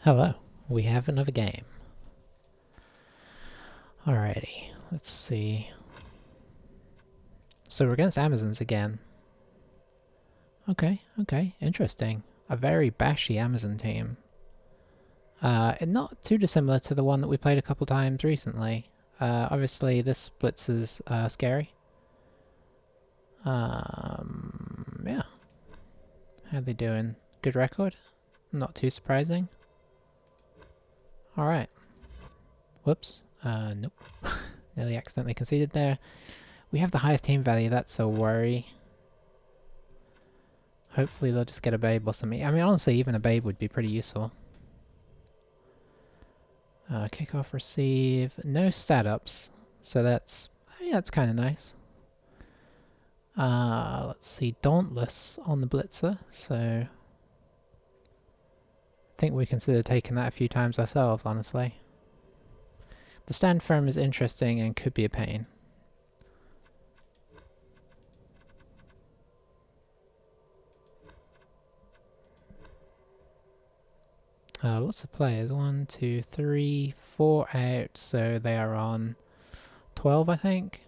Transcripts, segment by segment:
Hello, we have another game. Alrighty, let's see. So we're against Amazons again. Okay, interesting. A very bashy Amazon team. And not too dissimilar to the one that we played a couple times recently. Obviously this Blitz is scary. Yeah. How they doing? Good record? Not too surprising. Alright. Whoops. Nope. Nearly accidentally conceded there. We have the highest team value, that's a worry. Hopefully they'll just get a babe or something. I mean, honestly, even a babe would be pretty useful. Kick off, receive. No stat-ups. So that's... yeah, that's kind of nice. Let's see. Dauntless on the Blitzer. So... I think we consider taking that a few times ourselves, honestly. The stand firm is interesting and could be a pain. Lots of players. 1, 2, 3, 4 out. So they are on 12, I think.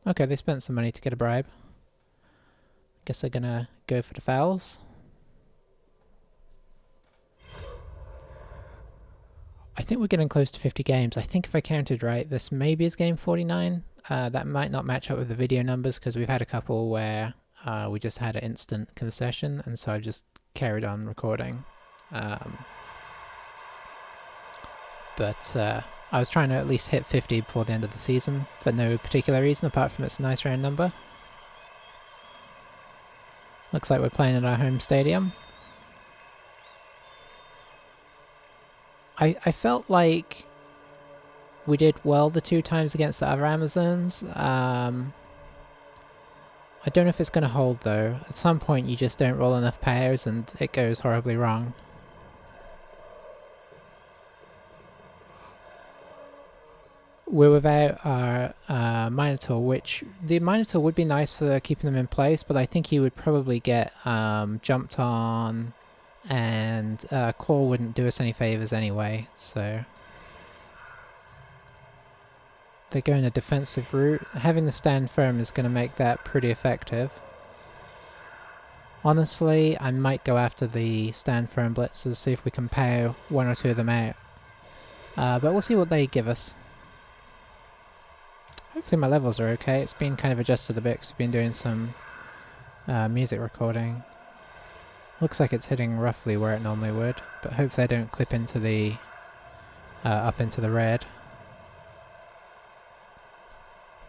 Okay, they spent some money to get a bribe. Guess they're gonna go for the fouls. I think we're getting close to 50 games. I think if I counted right, this maybe is game 49. That might not match up with the video numbers because we've had a couple where we just had an instant concession, and so I just carried on recording. But I was trying to at least hit 50 before the end of the season for no particular reason apart from it's a nice round number. Looks like we're playing at our home stadium. I felt like we did well the 2 times against the other Amazons. I don't know if it's going to hold though. At some point you just don't roll enough pairs and it goes horribly wrong. We're without our Minotaur, which the Minotaur would be nice for keeping them in place, but I think he would probably get jumped on, and Claw wouldn't do us any favours anyway, so... They're going a defensive route. Having the stand firm is going to make that pretty effective. Honestly, I might go after the stand firm blitzers, see if we can pow 1 or 2 of them out. But we'll see what they give us. Hopefully my levels are okay. It's been kind of adjusted a bit because we've been doing some music recording. Looks like it's hitting roughly where it normally would, but hopefully I don't clip into the up into the red.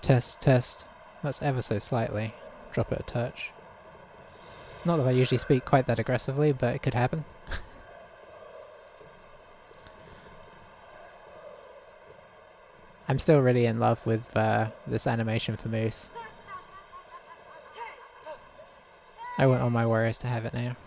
Test. That's ever so slightly. Drop it a touch. Not that I usually speak quite that aggressively, but it could happen. I'm still really in love with this animation for Moose. I want all my warriors to have it now.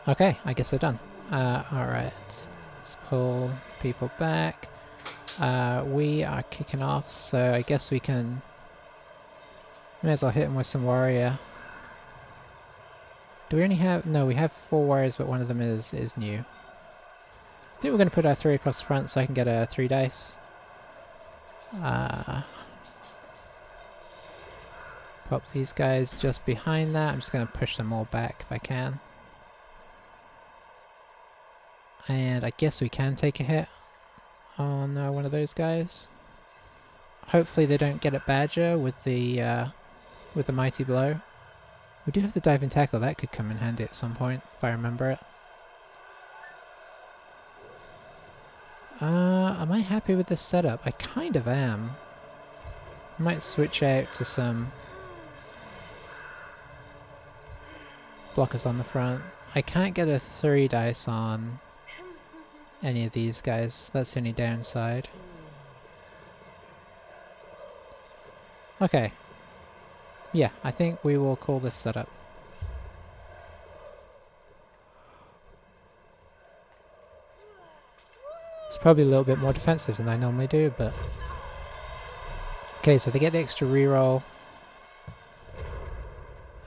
Okay, I guess they're done. Alright, let's pull people back. We are kicking off, so I guess we can... May as well hit them with some warrior. Do we only have... No, we have 4 warriors, but one of them is new. I think we're going to put our 3 across the front so I can get a 3 dice. Pop these guys just behind that. I'm just going to push them all back if I can. And I guess we can take a hit on one of those guys. Hopefully they don't get at Badger with the Mighty Blow. We do have the diving tackle, that could come in handy at some point, if I remember it. Am I happy with this setup? I kind of am. I might switch out to some blockers on the front. I can't get a 3 dice on any of these guys, that's the only downside. Okay. Yeah, I think we will call this setup. It's probably a little bit more defensive than I normally do, but Okay, so they get the extra reroll.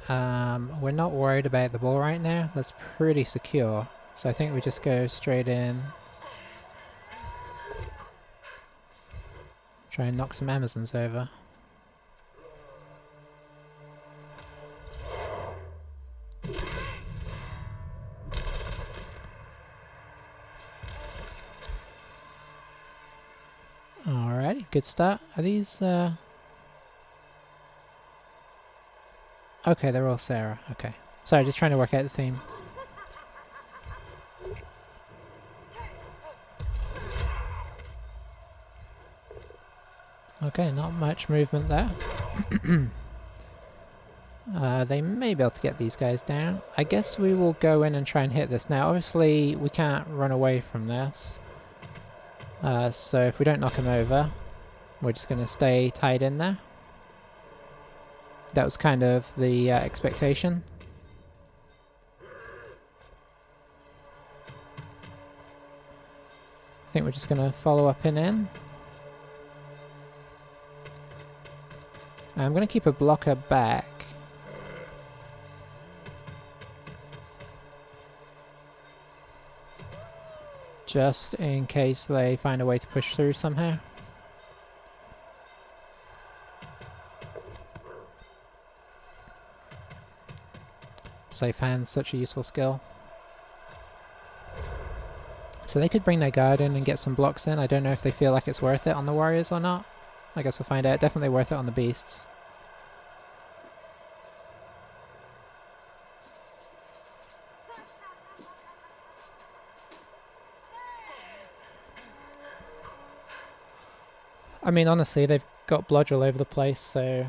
We're not worried about the ball right now. That's pretty secure. So I think we just go straight in. Try and knock some Amazons over. Alrighty, good start. Are these, okay, they're all Sarah. Okay. Sorry, just trying to work out the theme. Okay, not much movement there. They may be able to get these guys down. I guess we will go in and try and hit this. Now, obviously, we can't run away from this. So if we don't knock him over, we're just going to stay tied in there. That was kind of the expectation. I think we're just going to follow up and in. I'm going to keep a blocker back. Just in case they find a way to push through somehow. Safe hands, such a useful skill. So they could bring their guard in and get some blocks in. I don't know if they feel like it's worth it on the warriors or not. I guess we'll find out. Definitely worth it on the beasts. I mean, honestly, they've got blodge all over the place, so...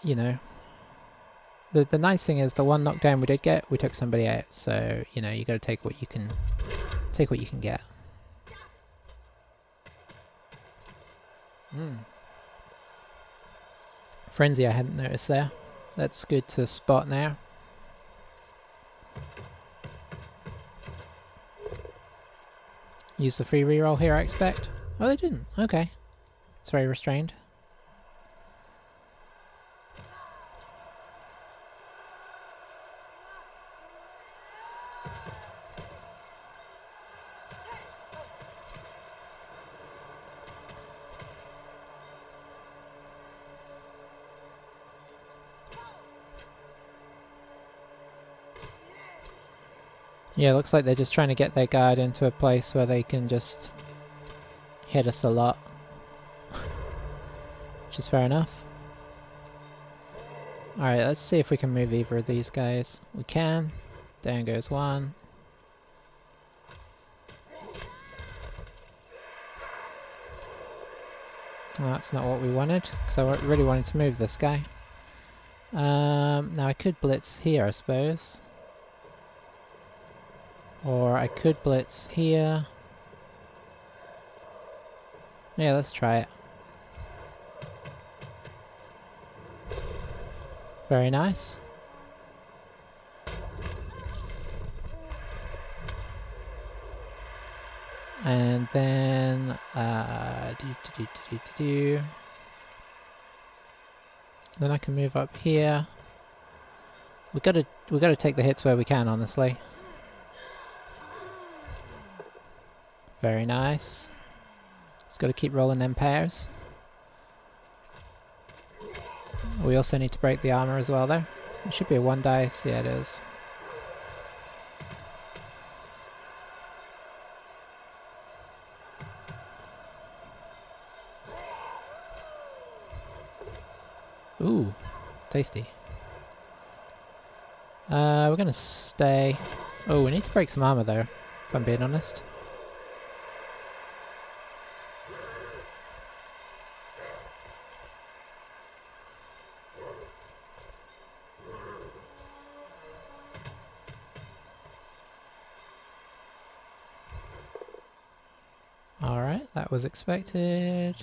You know... The nice thing is, the one knockdown we did get, we took somebody out, so, you know, you gotta take what you can... Take what you can get. Frenzy I hadn't noticed there. That's good to spot now. Use the free reroll here, I expect. Oh, they didn't. Okay. It's very restrained. Yeah, looks like they're just trying to get their guard into a place where they can just hit us a lot. Which is fair enough. Alright, let's see if we can move either of these guys. We can. Down goes one. Well, that's not what we wanted, because I really wanted to move this guy. Now I could blitz here, I suppose. Or I could blitz here. Yeah, let's try it. Very nice. And then then I can move up here. We gotta take the hits where we can, honestly. Very nice. Just gotta keep rolling them pairs. We also need to break the armor as well though. It should be a 1 dice, yeah it is. Ooh, tasty. We're gonna stay. Oh, we need to break some armor though, if I'm being honest. Alright, that was expected.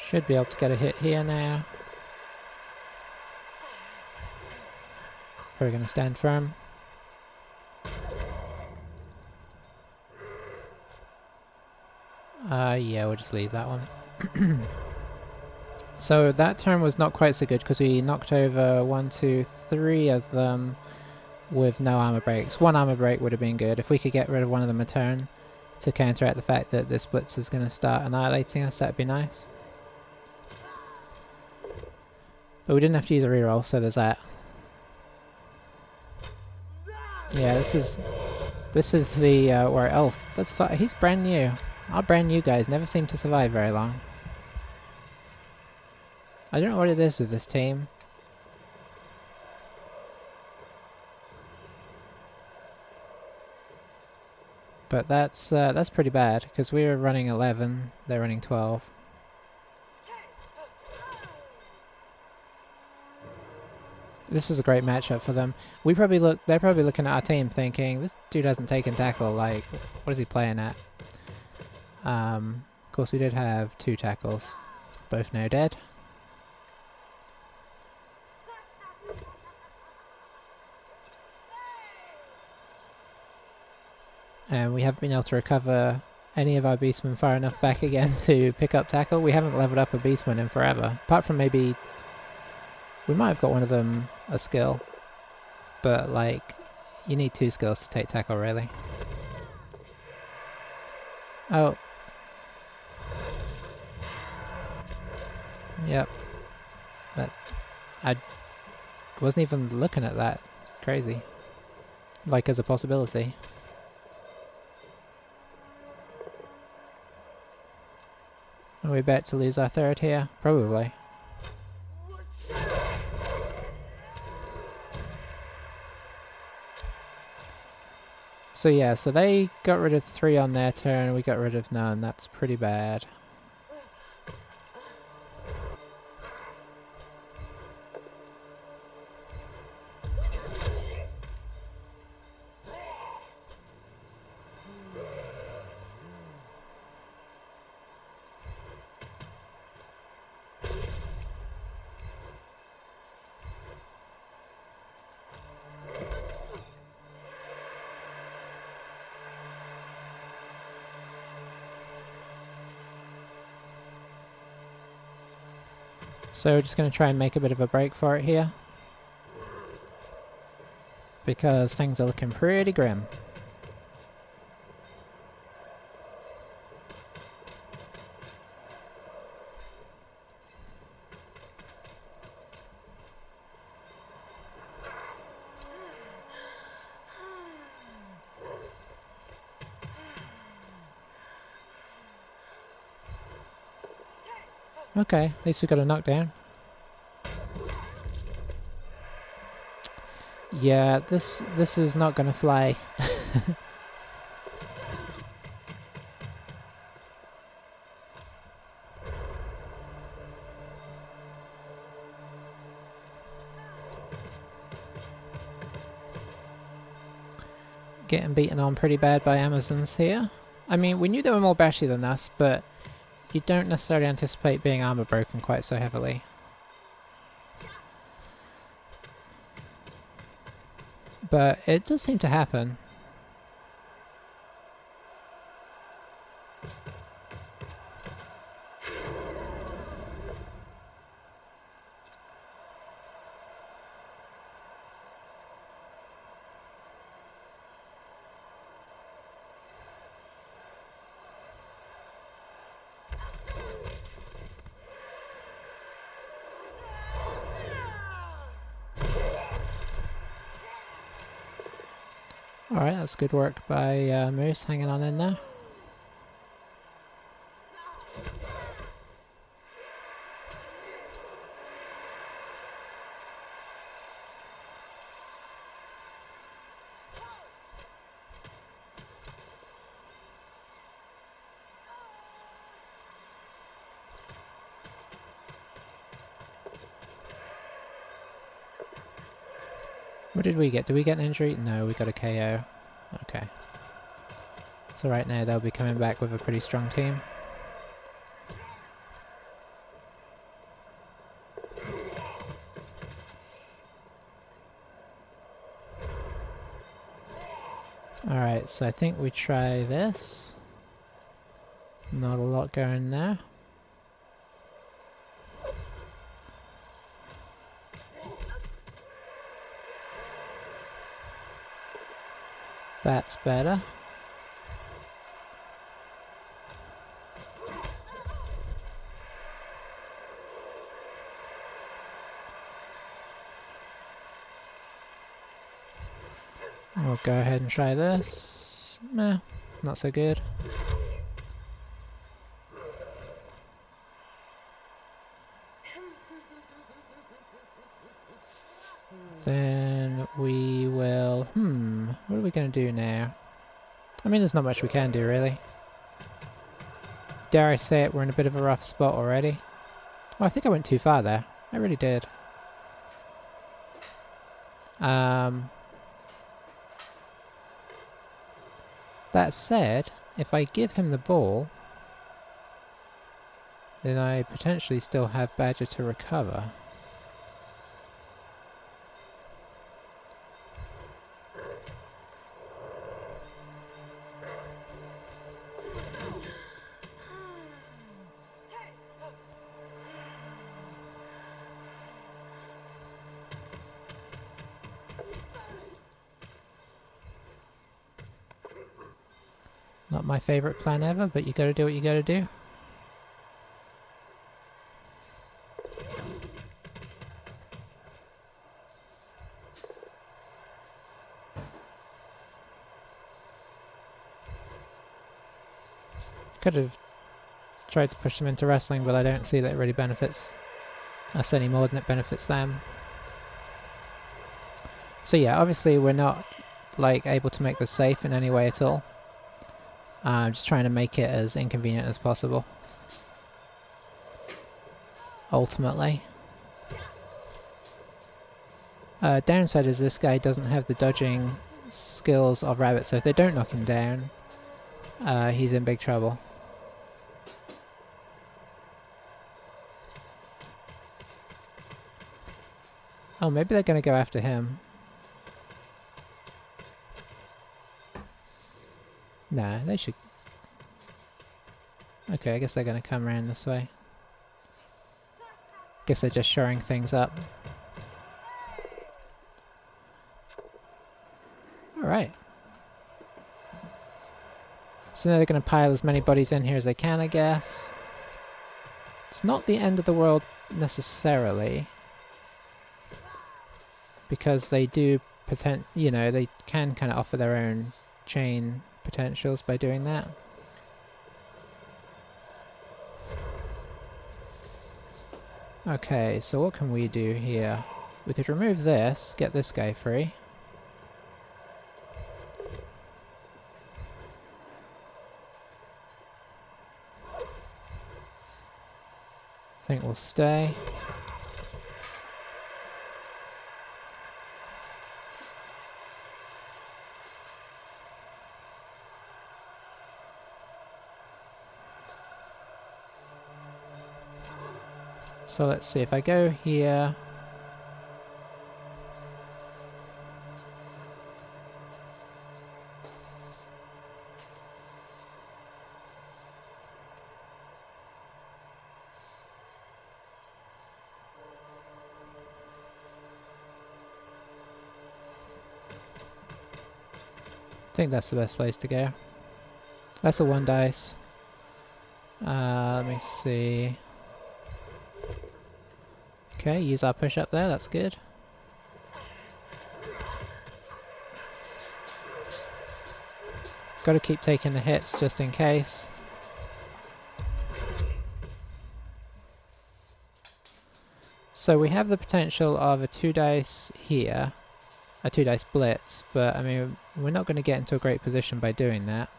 Should be able to get a hit here now. We're going to stand firm. Yeah, we'll just leave that one. So that turn was not quite so good because we knocked over 1, 2, 3 of them with no armor breaks. One armor break would have been good. If we could get rid of one of them a turn to counteract the fact that this blitz is going to start annihilating us, that'd be nice. But we didn't have to use a reroll, so there's that. Yeah, this is the where he's brand new. Our brand new guys never seem to survive very long. I don't know what it is with this team. But that's pretty bad because we were running 11, they're running 12. This is a great matchup for them. They're probably looking at our team thinking, this dude hasn't taken tackle, like, what is he playing at? Of course we did have 2 tackles, both now dead. And we haven't been able to recover any of our beastmen far enough back again to pick up tackle. We haven't leveled up a beastman in forever, apart from maybe we might have got one of them a skill, but like you need 2 skills to take tackle really. Oh. Yep. But I wasn't even looking at that. It's crazy. Like as a possibility. Are we about to lose our third here? Probably. So yeah, so they got rid of 3 on their turn, we got rid of none. That's pretty bad. So we're just going to try and make a bit of a break for it here. Because things are looking pretty grim. Okay, at least we got a knockdown. Yeah, this is not gonna fly. Getting beaten on pretty bad by Amazons here. I mean, we knew they were more bashy than us, but you don't necessarily anticipate being armor broken quite so heavily. But it does seem to happen. Alright, that's good work by Moose hanging on in there. What did we get? Did we get an injury? No, we got a KO. Okay. So right now they'll be coming back with a pretty strong team. Alright, so I think we try this. Not a lot going there. That's better. We'll go ahead and try this. Meh, not so good. Then we will... what are we going to do now? I mean, there's not much we can do, really. Dare I say it, we're in a bit of a rough spot already. Oh, I think I went too far there. I really did. That said, if I give him the ball, then I potentially still have Badger to recover. Not my favourite plan ever, but you gotta do what you gotta do. Could have tried to push them into wrestling, but I don't see that it really benefits us any more than it benefits them. So yeah, obviously we're not like able to make this safe in any way at all. I'm just trying to make it as inconvenient as possible. Ultimately. Downside is this guy doesn't have the dodging skills of Rabbit, so if they don't knock him down, he's in big trouble. Oh, maybe they're going to go after him. Nah, they should... Okay, I guess they're going to come around this way. Guess they're just shoring things up. Alright. So now they're going to pile as many bodies in here as they can, I guess. It's not the end of the world necessarily. Because they do you know, they can kind of offer their own chain potentials by doing that. Okay, so what can we do here? We could remove this, get this guy free. I think we'll stay. So let's see, if I go here... I think that's the best place to go. That's a 1 dice. Let me see... Okay, use our push up there, that's good. Gotta keep taking the hits just in case. So we have the potential of a 2 dice here, a 2 dice blitz, but I mean, we're not going to get into a great position by doing that.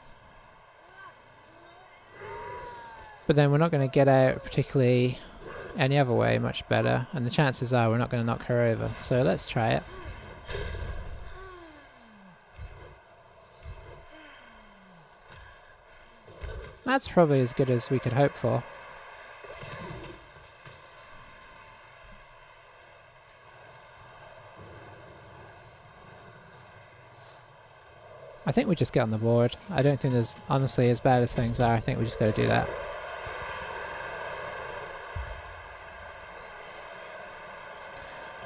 But then we're not going to get out particularly any other way much better, and the chances are we're not going to knock her over, so let's try it. That's probably as good as we could hope for. I think we just get on the board. I don't think there's, honestly, as bad as things are, I think we just got to do that.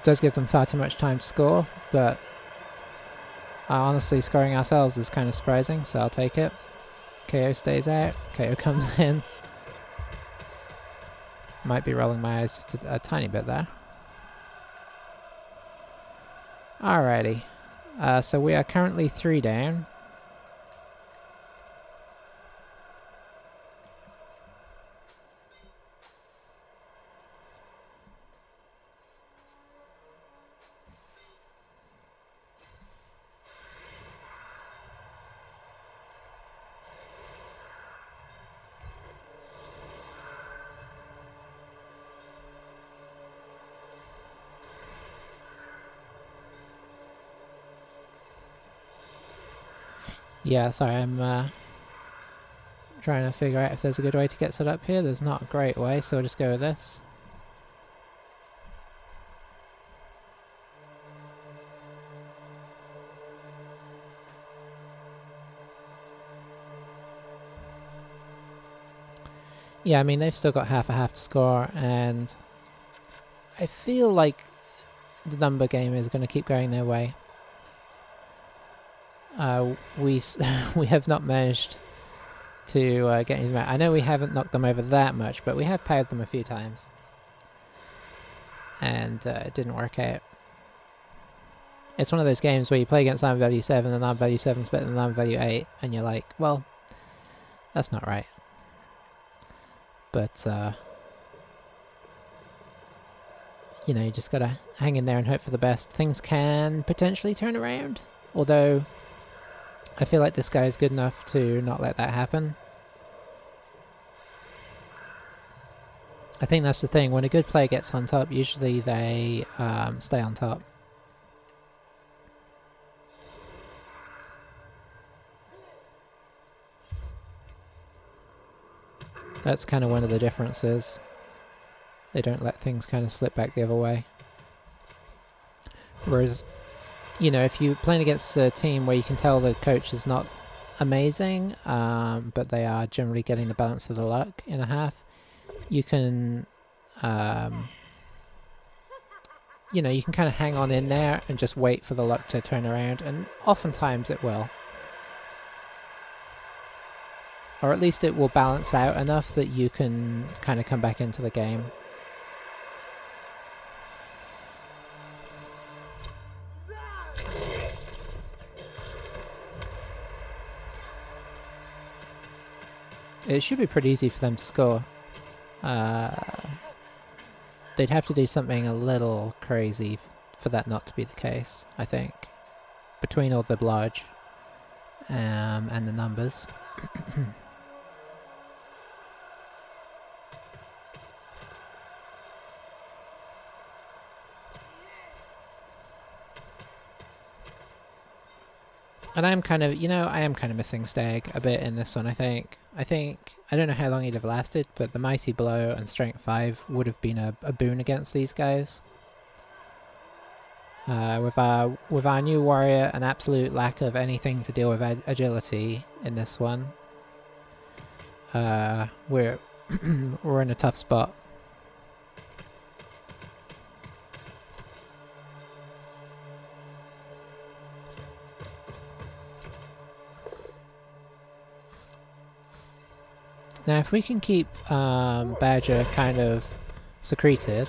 Does give them far too much time to score, but honestly scoring ourselves is kind of surprising, so I'll take it. KO stays out, KO comes in. Might be rolling my eyes just a tiny bit there. Alrighty, so we are currently 3 down. Yeah, sorry, I'm trying to figure out if there's a good way to get set up here. There's not a great way, so we'll just go with this. Yeah, I mean, they've still got half a half to score, and I feel like the number game is going to keep going their way. We have not managed to get anything out. I know we haven't knocked them over that much, but we have powered them a few times. And it didn't work out. It's one of those games where you play against arm value 7 and arm value 7 is better than arm value 8, and you're like, well, that's not right. But, you know, you just gotta hang in there and hope for the best. Things can potentially turn around, although I feel like this guy is good enough to not let that happen. I think that's the thing, when a good player gets on top, usually they stay on top. That's kind of one of the differences. They don't let things kind of slip back the other way. Whereas, you know, if you're playing against a team where you can tell the coach is not amazing, but they are generally getting the balance of the luck in a half, you can, you know, you can kind of hang on in there and just wait for the luck to turn around, and oftentimes it will. Or at least it will balance out enough that you can kind of come back into the game. It should be pretty easy for them to score. They'd have to do something a little crazy for that not to be the case, I think. Between all the blodge and the numbers. And I'm kind of, you know, I am kind of missing Stag a bit in this one, I think. I don't know how long he'd have lasted, but the Mighty Blow and Strength 5 would have been a boon against these guys. With our new warrior, an absolute lack of anything to deal with agility in this one. We're in a tough spot. Now, if we can keep Badger kind of secreted.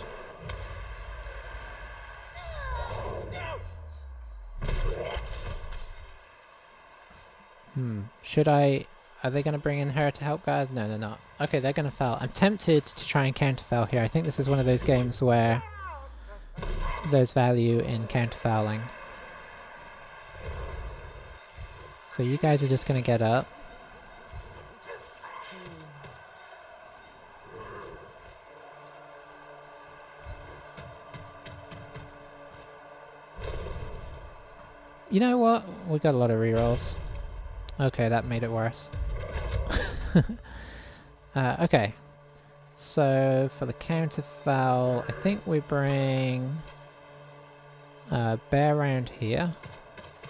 Should I... Are they going to bring in her to help guard? No, they're not. Okay, they're going to foul. I'm tempted to try and counter-foul here. I think this is one of those games where there's value in counter-fouling. So you guys are just going to get up. You know what? We got a lot of rerolls. Okay, that made it worse. Okay. So, for the counter foul, I think we bring Bear around here.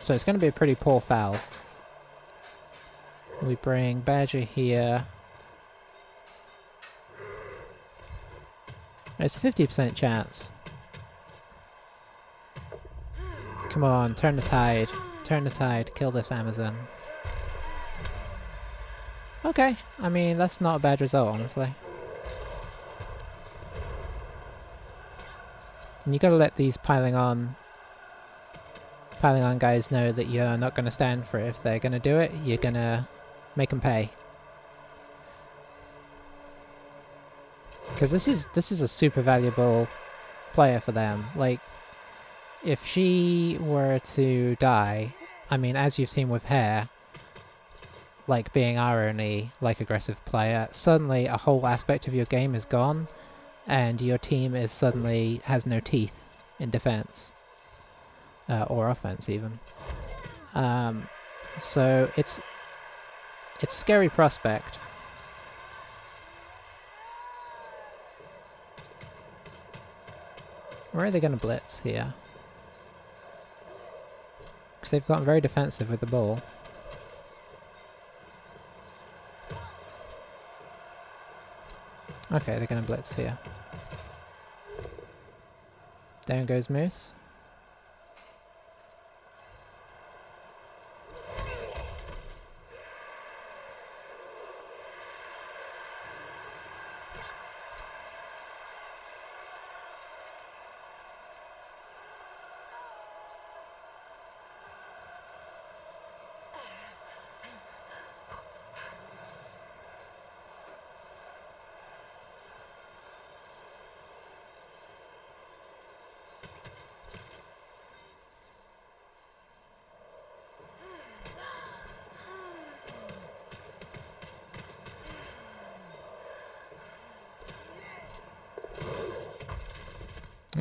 So it's going to be a pretty poor foul. We bring Badger here. It's a 50% chance. Come on, turn the tide. Turn the tide, kill this Amazon. Okay, I mean, that's not a bad result, honestly. And you gotta let these piling on guys know that you're not gonna stand for it. If they're gonna do it, you're gonna make them pay. Because this is a super valuable player for them. Like, if she were to die, I mean, as you've seen with Hare, like being our only like aggressive player, suddenly a whole aspect of your game is gone, and your team is suddenly has no teeth in defense or offense even. So it's a scary prospect. Where are they going to blitz here? Because they've gotten very defensive with the ball. Okay, they're going to blitz here. Down goes Moose.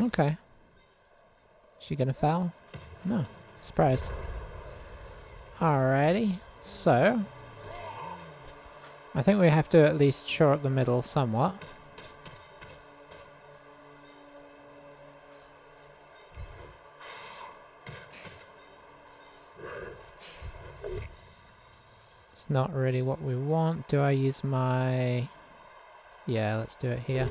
Okay. Is she gonna foul? No. Surprised. Alrighty. So, I think we have to at least shore up the middle somewhat. It's not really what we want. Do I use my... Yeah, let's do it here.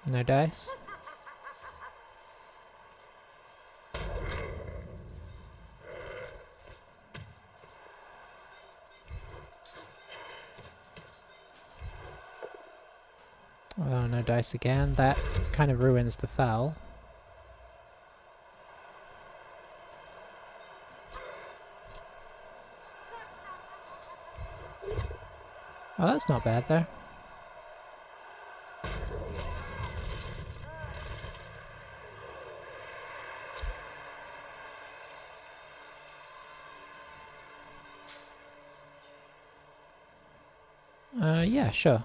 No dice. Oh, no dice again. That kind of ruins the foul. Oh, that's not bad though. Yeah, sure.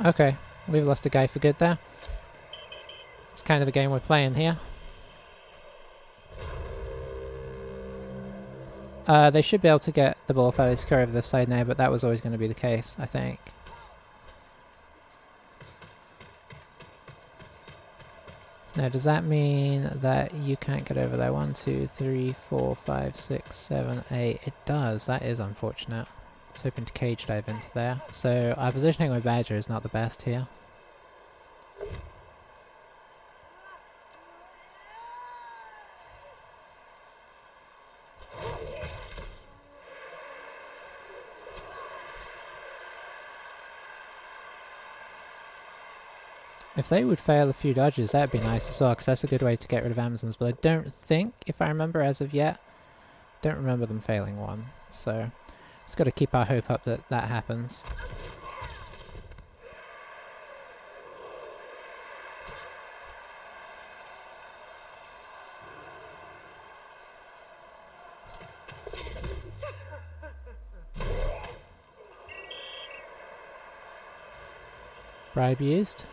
Okay, we've lost a guy for good there. It's kind of the game we're playing here. They should be able to get the ball fairly secure over this side now, but that was always going to be the case, I think. Now, does that mean that you can't get over there? 1, 2, 3, 4, 5, 6, 7, 8. It does. That is unfortunate. I was hoping to cage dive into there. So our positioning with Badger is not the best here. If they would fail a few dodges, that'd be nice as well, because that's a good way to get rid of Amazons. But I don't think, if I remember as of yet, don't remember them failing one. So, just got to keep our hope up that that happens. Bribe used.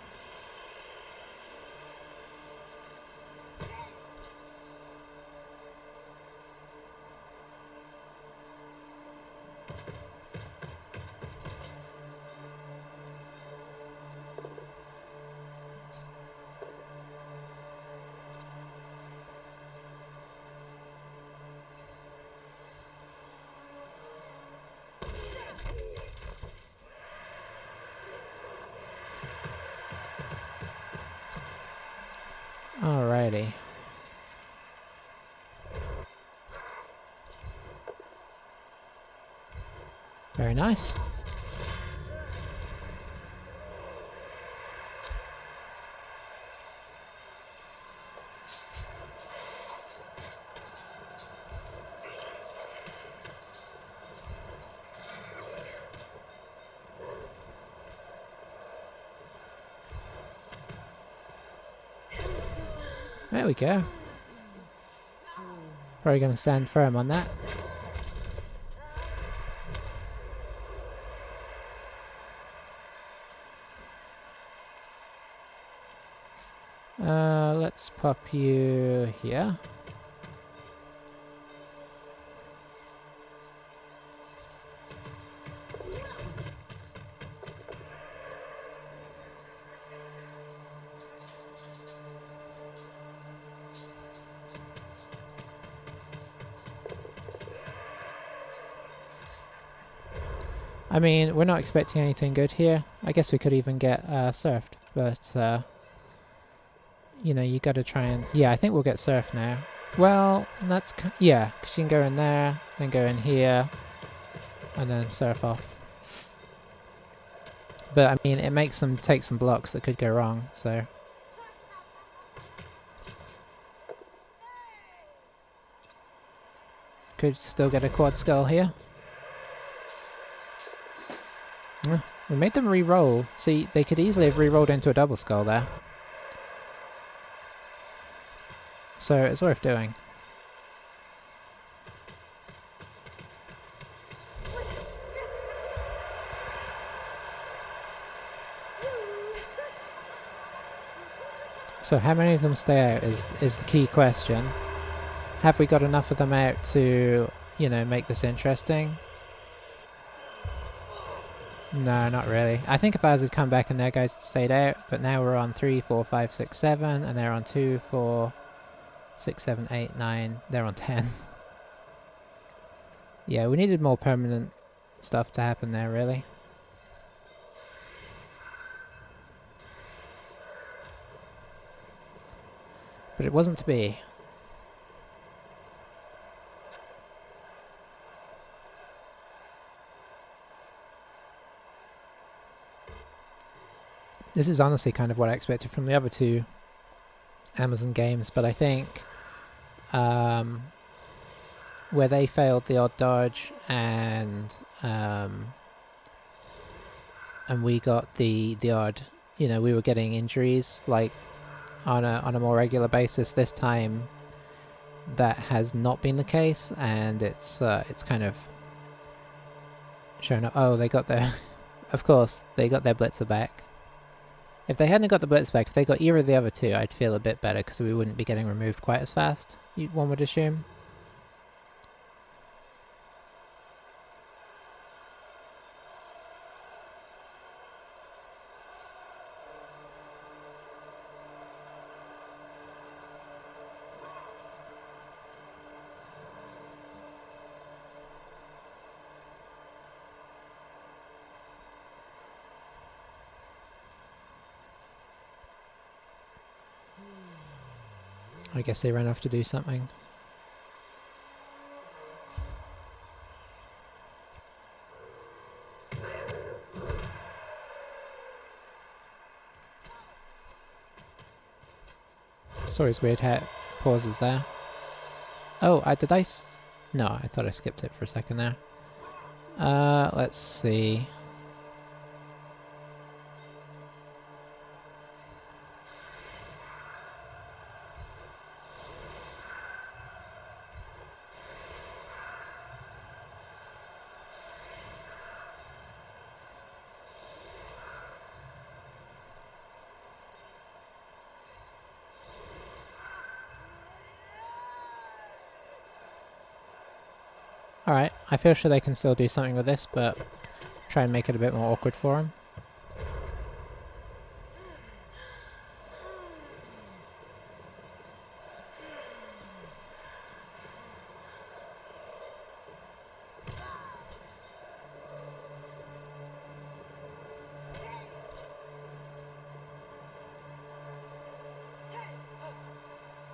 Alrighty. Very nice. There we go. Probably going to stand firm on that. Let's pop you here. I mean, we're not expecting anything good here. I guess we could even get surfed, but you know, you gotta try and... Yeah, I think we'll get surfed now. Well, that's... Yeah, because you can go in there, then go in here, and then surf off. But, I mean, it makes them take some blocks that could go wrong, so... Could still get a quad skull here. We made them re-roll. See, they could easily have re-rolled into a double skull there. So it's worth doing. So how many of them stay out is the key question. Have we got enough of them out to, you know, make this interesting? No, not really. I think if ours had come back and their guys had stayed out, but now we're on 3, 4, 5, 6, 7, and they're on 2, 4, 6, 7, 8, 9. They're on 10. Yeah, we needed more permanent stuff to happen there, really. But it wasn't to be. This is honestly kind of what I expected from the other two Amazon games, but I think where they failed the odd dodge and we got the odd, you know, we were getting injuries like on a more regular basis. This time that has not been the case, and it's kind of shown up. Oh, they got their of course they got their blitzer back. If they hadn't got the blitz back, if they got either of the other two, I'd feel a bit better because we wouldn't be getting removed quite as fast, one would assume. I guess they ran off to do something. It's always weird how it pauses there. Oh, did I no, I thought I skipped it for a second there. Let's see. Alright, I feel sure they can still do something with this, but try and make it a bit more awkward for them.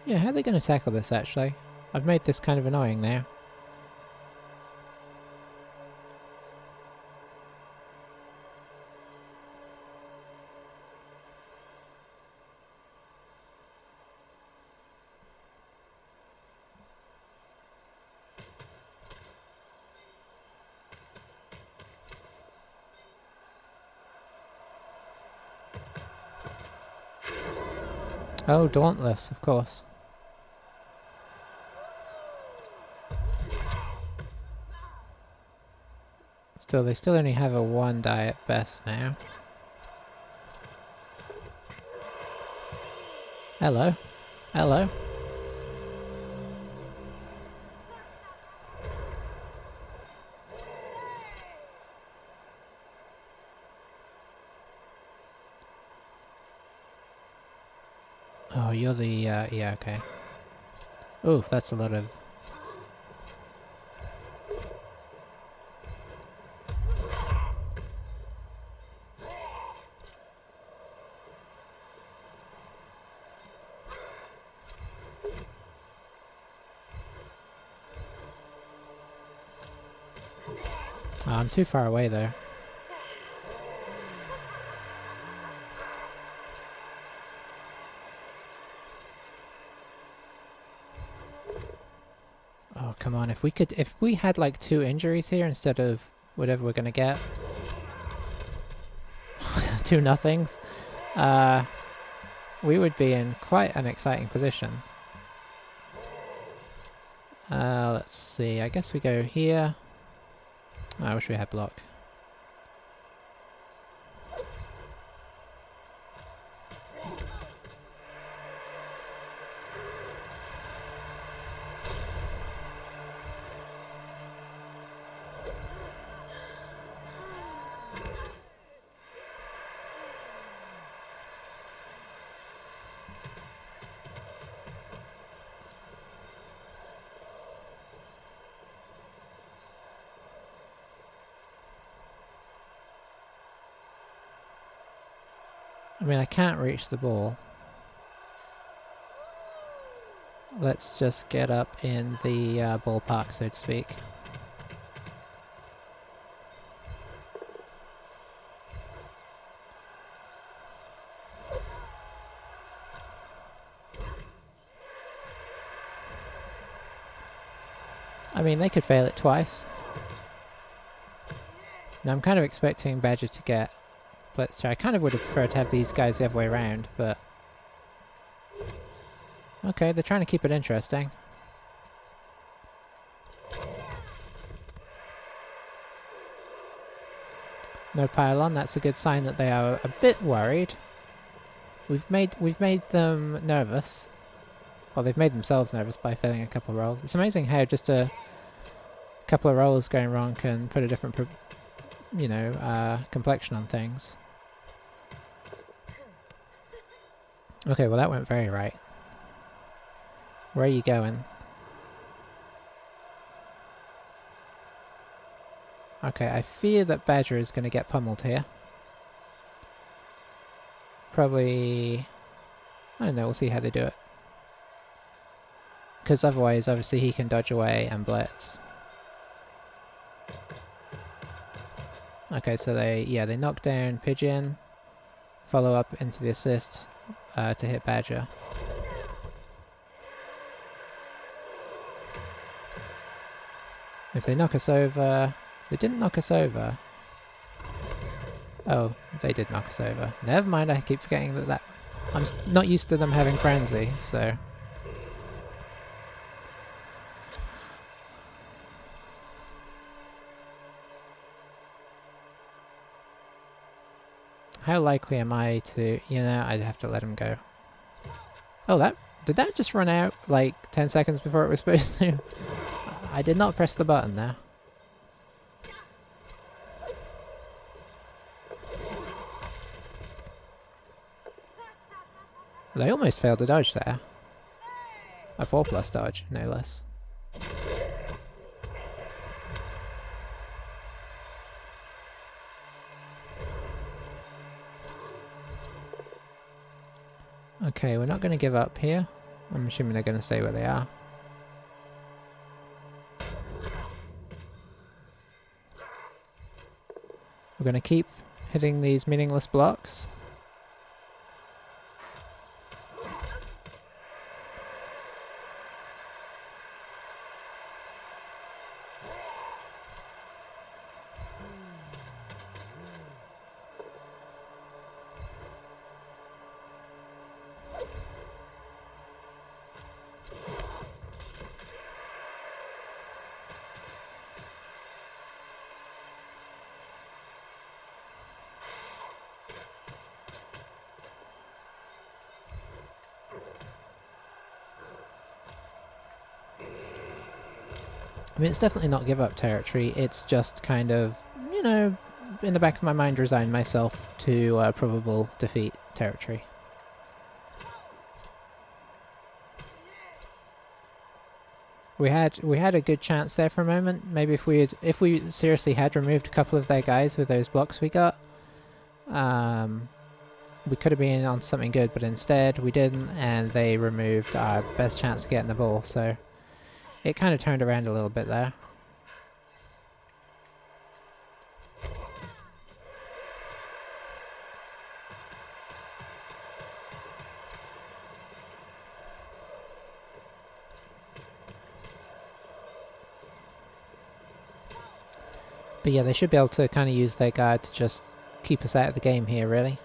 Yeah, how are they going to tackle this actually? I've made this kind of annoying now. Oh, Dauntless, of course. Still, they still only have a 1 die at best now. Hello. Hello. Oh, you're the, yeah, okay. Oof, that's a lot of... Oh, I'm too far away there. Oh, come on, if we had like 2 injuries here instead of whatever we're gonna get. 2 nothings. We would be in quite an exciting position. Let's see, I guess we go here. Oh, I wish we had block. I mean, I can't reach the ball. Let's just get up in the ballpark, so to speak. I mean, they could fail it twice. Now, I'm kind of expecting Badger to get blitzed. I kind of would have preferred to have these guys the other way around, but... Okay, they're trying to keep it interesting. No pylon, that's a good sign that they are a bit worried. We've made them nervous. Well, they've made themselves nervous by failing a couple of rolls. It's amazing how just a couple of rolls going wrong can put a different, complexion on things. Okay, well that went very right. Where are you going? Okay, I fear that Badger is going to get pummeled here. Probably... I don't know, we'll see how they do it. Because otherwise, obviously, he can dodge away and blitz. Okay, so they knock down Pigeon. Follow up into the assist to hit Badger. If they knock us over... They didn't knock us over. Oh, they did knock us over. Never mind, I keep forgetting that I'm not used to them having frenzy, so... How likely am I to... I'd have to let him go. Oh, did that just run out like 10 seconds before it was supposed to? I did not press the button there. They almost failed to dodge there. A 4+ dodge, no less. Okay, we're not going to give up here. I'm assuming they're going to stay where they are. We're going to keep hitting these meaningless blocks. I mean, it's definitely not give up territory, it's just kind of, you know, in the back of my mind resign myself to probable defeat territory. We had a good chance there for a moment. Maybe if we seriously had removed a couple of their guys with those blocks we got, we could have been on something good, but instead we didn't, and they removed our best chance of getting the ball, so it kind of turned around a little bit there. But yeah, they should be able to kind of use their guard to just keep us out of the game here, really.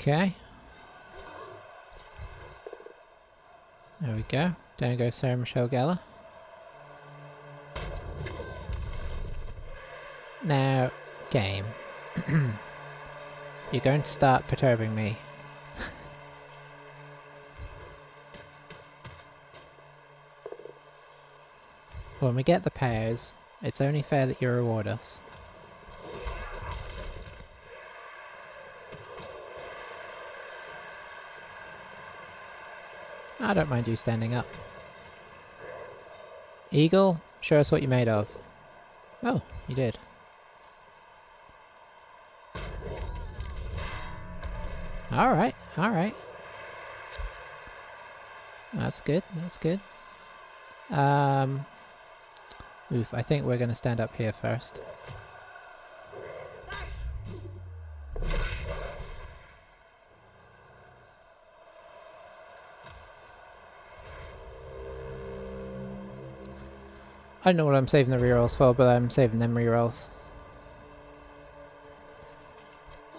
Okay. There we go. Down goes Sarah Michelle Gellar. Now, game. You're going to start perturbing me. When we get the powers, it's only fair that you reward us. I don't mind you standing up. Eagle, show us what you're made of. Oh, you did. Alright, alright. That's good, that's good. Oof, I think we're going to stand up here first. I don't know what I'm saving the rerolls for, but I'm saving them rerolls.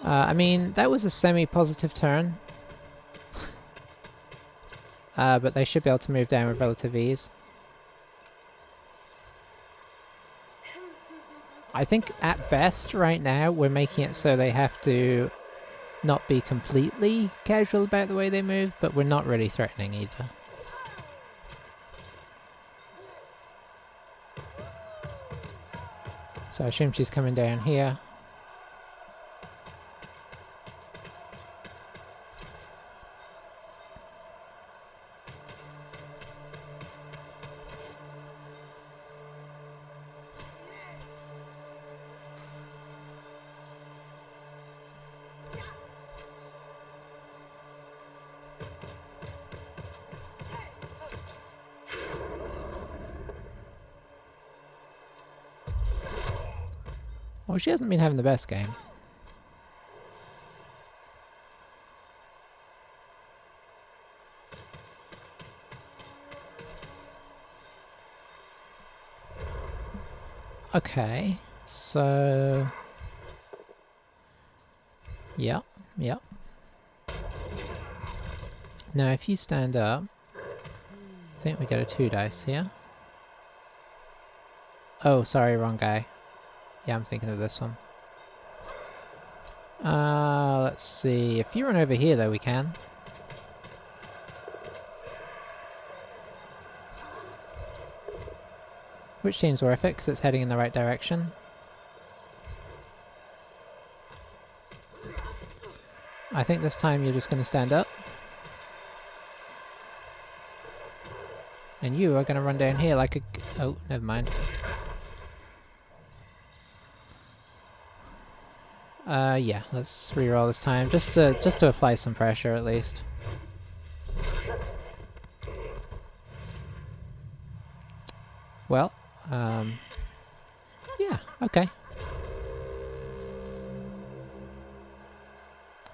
I mean, that was a semi-positive turn. But they should be able to move down with relative ease. I think at best right now we're making it so they have to not be completely casual about the way they move, but we're not really threatening either. So I assume she's coming down here. Well, she hasn't been having the best game. Okay, so... Yep. Now if you stand up, I think we get a 2 dice here. Oh, sorry, wrong guy. Yeah, I'm thinking of this one. Let's see. If you run over here, though, we can. Which seems worth it because it's heading in the right direction. I think this time you're just going to stand up. And you are going to run down here like a... Oh, never mind. Yeah, let's reroll this time, just to apply some pressure at least. Well, yeah, okay.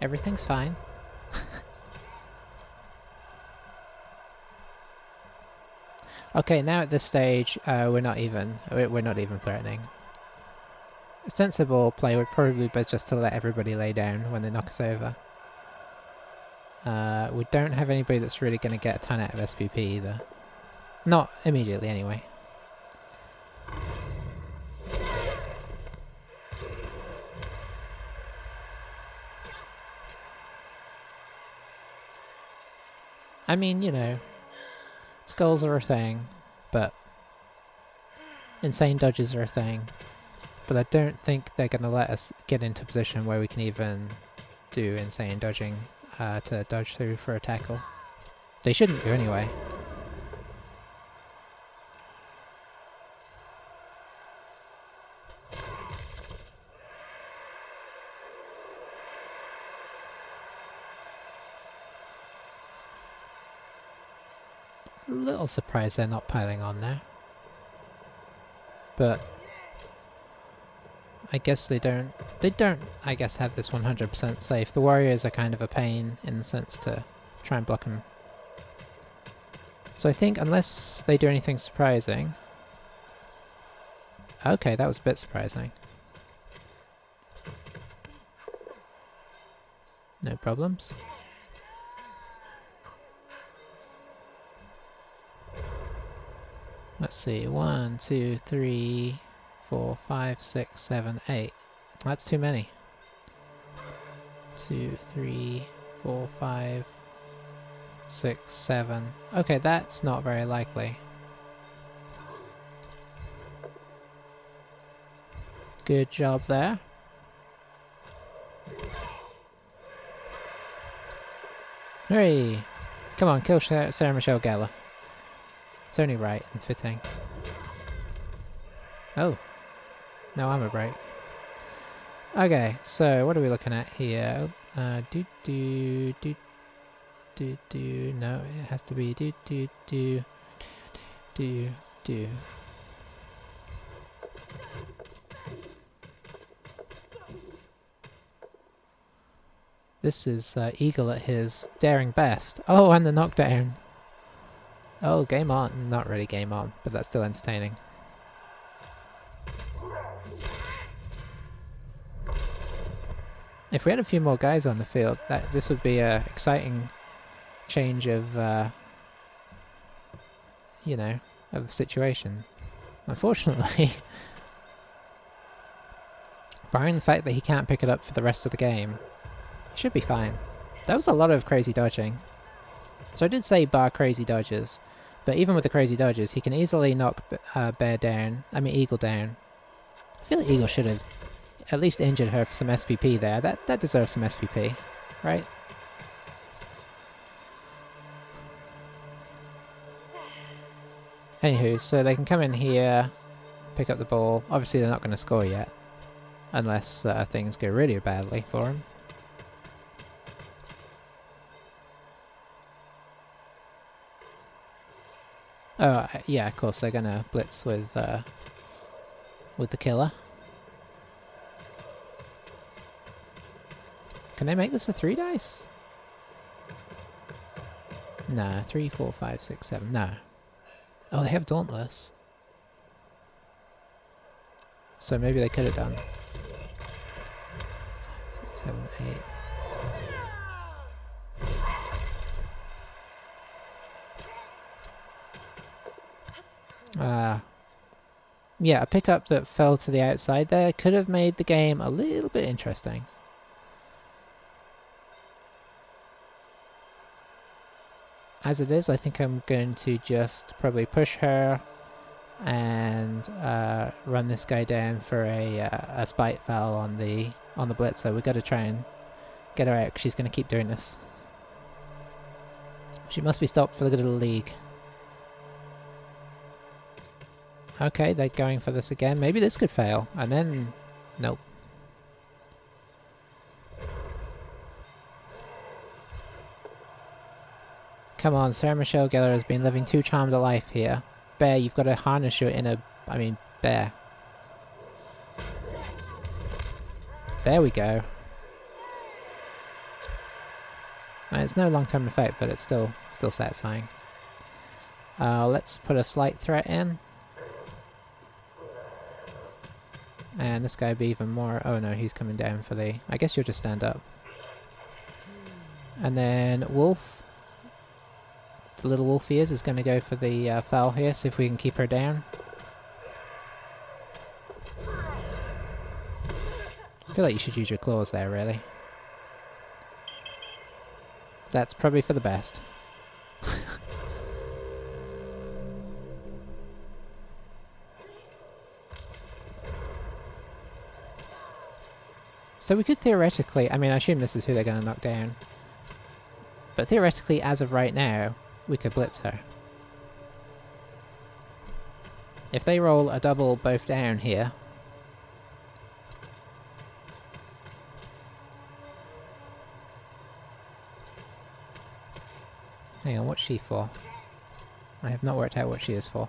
Everything's fine. Okay, now at this stage, we're not even threatening. A sensible play would probably be just to let everybody lay down when they knock us over. We don't have anybody that's really going to get a ton out of SPP either. Not immediately, anyway. I mean, you know, skulls are a thing, but insane dodges are a thing. But I don't think they're going to let us get into a position where we can even do insane dodging to dodge through for a tackle. They shouldn't do anyway. A little surprised they're not piling on now. But I guess they don't, I guess, have this 100% safe. The warriors are kind of a pain in the sense to try and block them. So I think unless they do anything surprising... Okay, that was a bit surprising. No problems. Let's see, 1, 2, 3, 4, 5, 6, 7, 8. That's too many. 2, 3, 4, 5, 6, 7. Okay, that's not very likely. Good job there. Hooray! Come on, kill Sarah Michelle Gellar. It's only right and fitting. Oh. No armor break. Okay, so what are we looking at here? No, it has to be do. This is Eagle at his daring best. Oh, and the knockdown. Oh, game on. Not really game on, but that's still entertaining. If we had a few more guys on the field, this would be a exciting change of, you know, of the situation. Unfortunately, barring the fact that he can't pick it up for the rest of the game, he should be fine. That was a lot of crazy dodging. So I did say bar crazy dodges, but even with the crazy dodges, he can easily knock Bear down. I mean Eagle down. I feel like Eagle should have at least injured her for some SPP there. That deserves some SPP, right? Anywho, so they can come in here, pick up the ball. Obviously they're not going to score yet, unless things go really badly for them. Oh, yeah, of course they're going to blitz with the killer. Can I make this a 3 dice? Nah, 3, 4, 5, 6, 7. No. Oh, they have Dauntless. So maybe they could have done. 5, 6, 7, 8. Yeah, a pickup that fell to the outside there could have made the game a little bit interesting. As it is, I think I'm going to just probably push her and run this guy down for a spite foul on the blitzer. We've got to try and get her out. She's going to keep doing this. She must be stopped for the good of the league. Okay, they're going for this again. Maybe this could fail, and then nope. Come on, Sarah Michelle Gellar has been living too charmed a life here. Bear, you've got to harness your inner... Bear. There we go. Now, it's no long-term effect, but it's still satisfying. Let's put a slight threat in. And this guy would be even more... Oh no, he's coming down for the... I guess you'll just stand up. And then Wolf. The little wolf he is going to go for the foul here, see if we can keep her down. I feel like you should use your claws there, really. That's probably for the best. So we could theoretically... I assume this is who they're going to knock down. But theoretically, as of right now, we could blitz her. If they roll a double both down here... Hang on, what's she for? I have not worked out what she is for.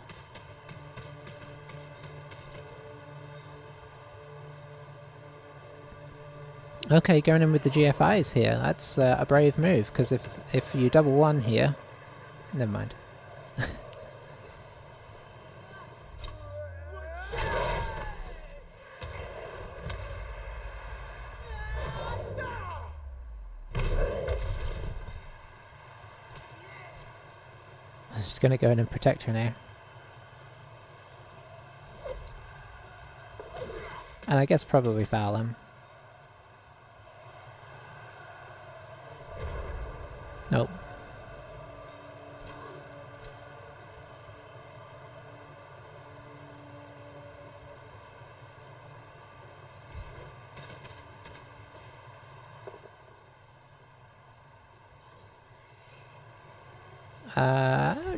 Okay, going in with the GFIs here. That's a brave move, because if you double one here... Never mind. I'm just going to go in and protect her now. And I guess probably foul him. Nope.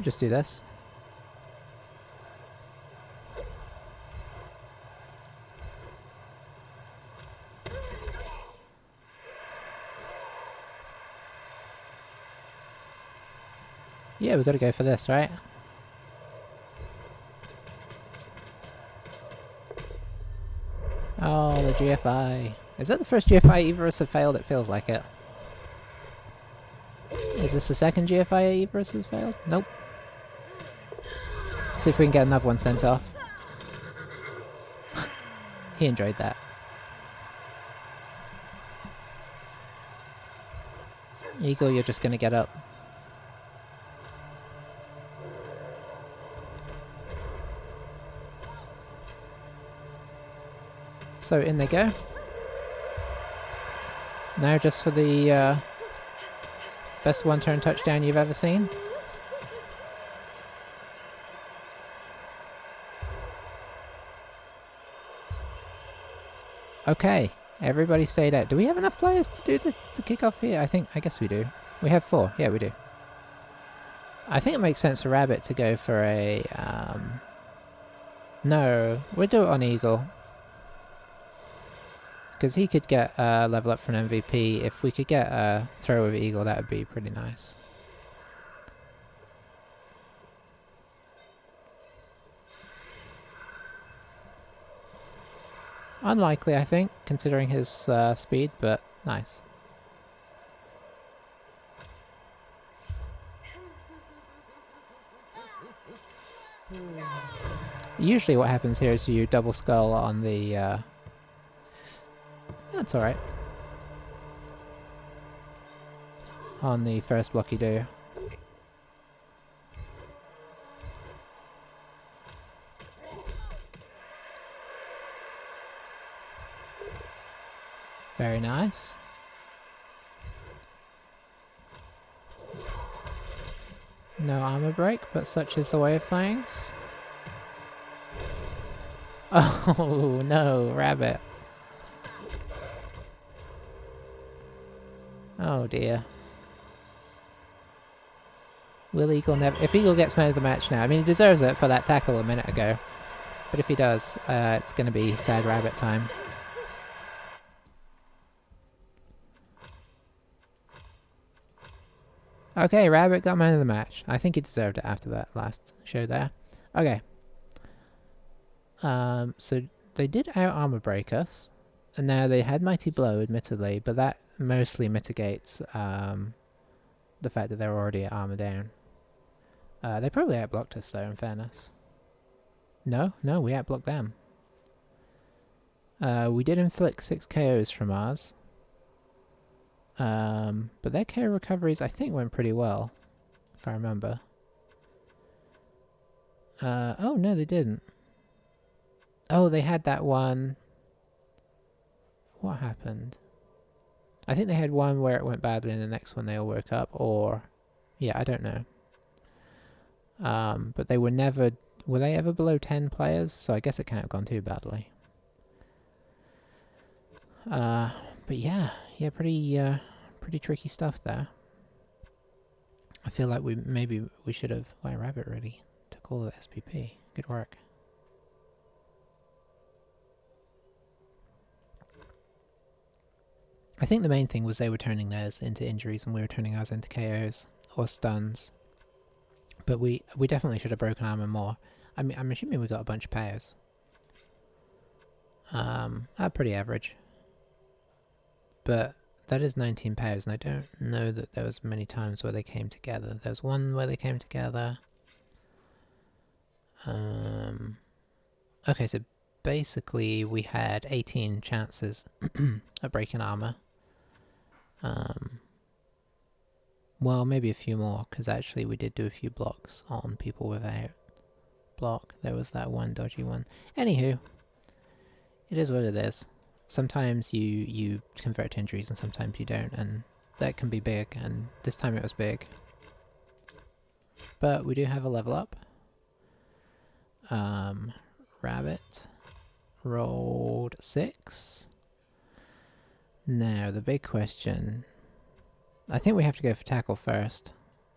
Just do this. Yeah, we've got to go for this, right? Oh, the GFI. Is that the first GFI either of us have failed? It feels like it. Is this the second GFI either of us has failed? Nope. See if we can get another one sent off. He enjoyed that. Eagle, you're just gonna get up. So in they go. Now just for the best one-turn touchdown you've ever seen. Okay, everybody stayed out. Do we have enough players to do the kickoff here? I guess we do. We have 4. Yeah, we do. I think it makes sense for Rabbit to go for a... No, we'll do it on Eagle. Because he could get a level up for an MVP. If we could get a throw with Eagle, that would be pretty nice. Unlikely, I think, considering his speed, but nice. Usually what happens here is you double skull on the... That's alright. On the first block you do. Very nice. No armor break, but such is the way of things. Oh no, rabbit. Oh dear. Will Eagle never... If Eagle gets man of the match now, I mean, he deserves it for that tackle a minute ago. But if he does, it's going to be sad rabbit time. Okay, rabbit got man of the match. I think he deserved it after that last show there. Okay. So they did out-armor break us. And now they had Mighty Blow, admittedly, but that mostly mitigates the fact that they're already at armor down. They probably outblocked us, though, in fairness. No, we outblocked them. We did inflict 6 KOs from ours. But their KO recoveries, I think, went pretty well, if I remember. Oh, no, they didn't. Oh, they had that one... What happened? I think they had one where it went badly and the next one they all woke up, or... Yeah, I don't know. But they were never... Were they ever below 10 players? So I guess it can't have gone too badly. But yeah, pretty tricky stuff there. I feel like maybe we should have... White Rabbit really took all the SPP. Good work. I think the main thing was they were turning theirs into injuries and we were turning ours into KOs or stuns. But we definitely should have broken armor more. I mean, I'm assuming we got a bunch of powers. Pretty average. But that is 19 powers, and I don't know that there was many times where they came together. There's one where they came together. Okay, so basically we had 18 chances of breaking armor. Well, maybe a few more, because actually we did do a few blocks on people without block. There was that one dodgy one. Anywho, it is what it is. Sometimes you convert to injuries and sometimes you don't, and that can be big, and this time it was big. But we do have a level up. Rabbit rolled 6. Now, the big question... I think we have to go for tackle first,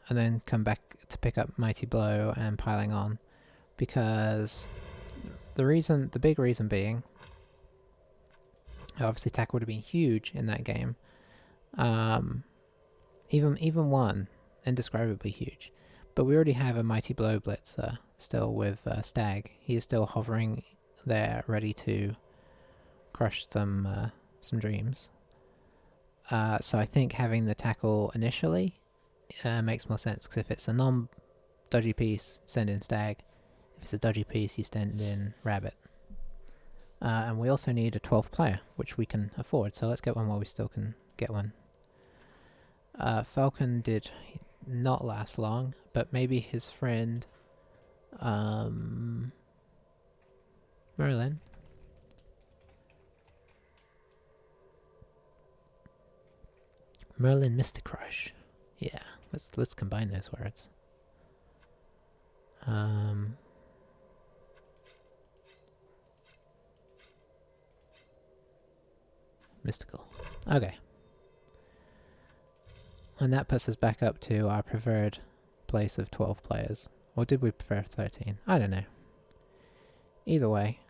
and then come back to pick up Mighty Blow and piling on, because the big reason being, obviously tackle would have been huge in that game. Even one, indescribably huge. But we already have a Mighty Blow Blitzer still with Stag. He is still hovering there, ready to crush some dreams. So I think having the tackle initially makes more sense, because if it's a non-dodgy piece, send in Stag. If it's a dodgy piece, you send in Rabbit. And we also need a 12th player, which we can afford, so let's get one while we still can get one. Falcon did not last long, but maybe his friend Merlin. Merlin Mr. Crush. Yeah, let's combine those words. Mystical. Okay. And that puts us back up to our preferred place of 12 players. Or did we prefer 13? I don't know. Either way,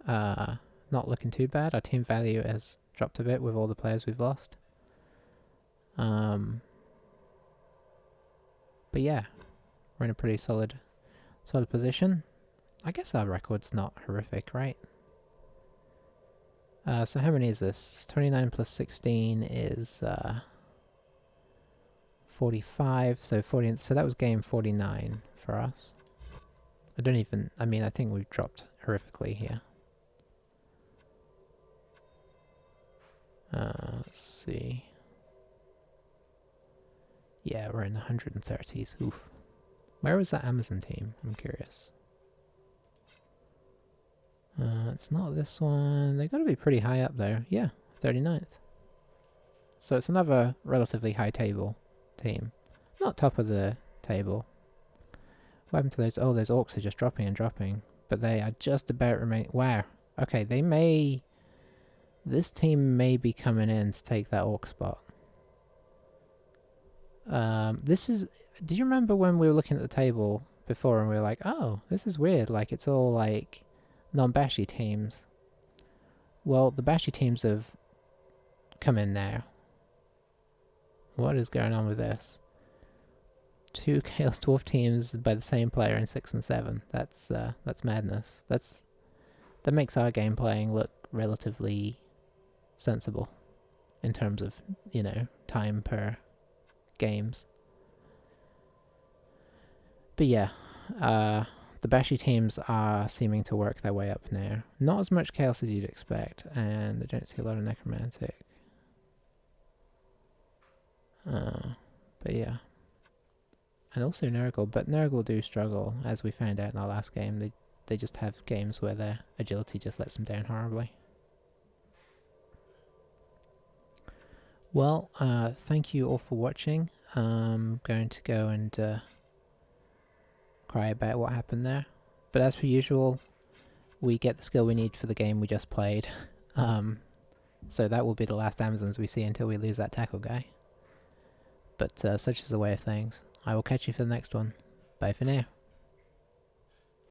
not looking too bad. Our team value has dropped a bit with all the players we've lost. But yeah, we're in a pretty solid position. I guess our record's not horrific, right? So how many is this? 29 plus 16 is 45, so 40. So that was game 49 for us. I think we've dropped horrifically here. Let's see. Yeah, we're in the 130s. Oof. Where was that Amazon team? I'm curious. It's not this one. They gotta be pretty high up there. Yeah, 39th. So it's another relatively high table team. Not top of the table. What happened to those? Oh, those orcs are just dropping and dropping. but they are just about remain. Wow. Okay, they may. This team may be coming in to take that orc spot. This is. Do you remember when we were looking at the table before and we were like, oh, this is weird. Like, it's all like non-bashy teams. Well, the bashy teams have come in now. What is going on with this? 2 Chaos Dwarf teams by the same player in 6 and 7. That's madness. That makes our game playing look relatively sensible in terms of, you know, time per games. But yeah, the bashy teams are seeming to work their way up now. Not as much chaos as you'd expect, and I don't see a lot of necromantic. But yeah. And also Nurgle, but Nurgle do struggle, as we found out in our last game. They just have games where their agility just lets them down horribly. Well, thank you all for watching. I'm going to go and cry about what happened there. But as per usual, we get the skill we need for the game we just played. So that will be the last Amazons we see until we lose that tackle guy. But such is the way of things. I will catch you for the next one. Bye for now.